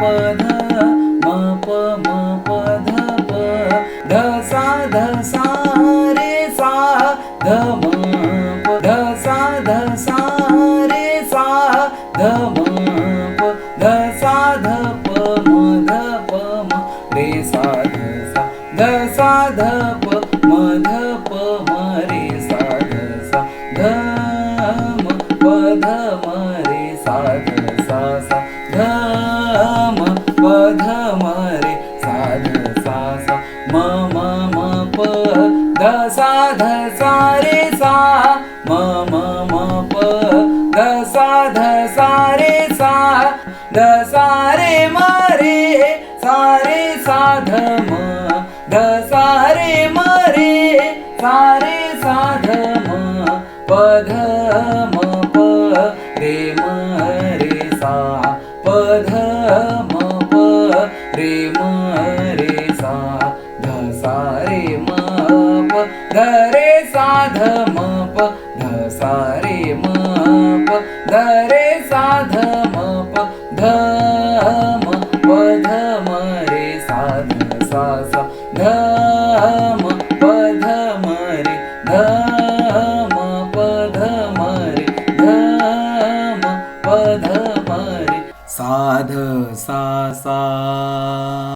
प ध म प ध प ध सा रे सा ध म प ध सा रे सा ध म प ध सा ध प म रे सा ध सा ध प म रे सा ध म प ध म रे सा ध म प ध म रे सा म प ध सा रे सा म प ध सा रे सा ध सा रे म रे सा ध म ध सा रे म रे सा ध म प ध म प रे म रे सा प ध म प रे म रे सा ध सा रे म प ध रे सा ध म प ध सा रे म प ध रे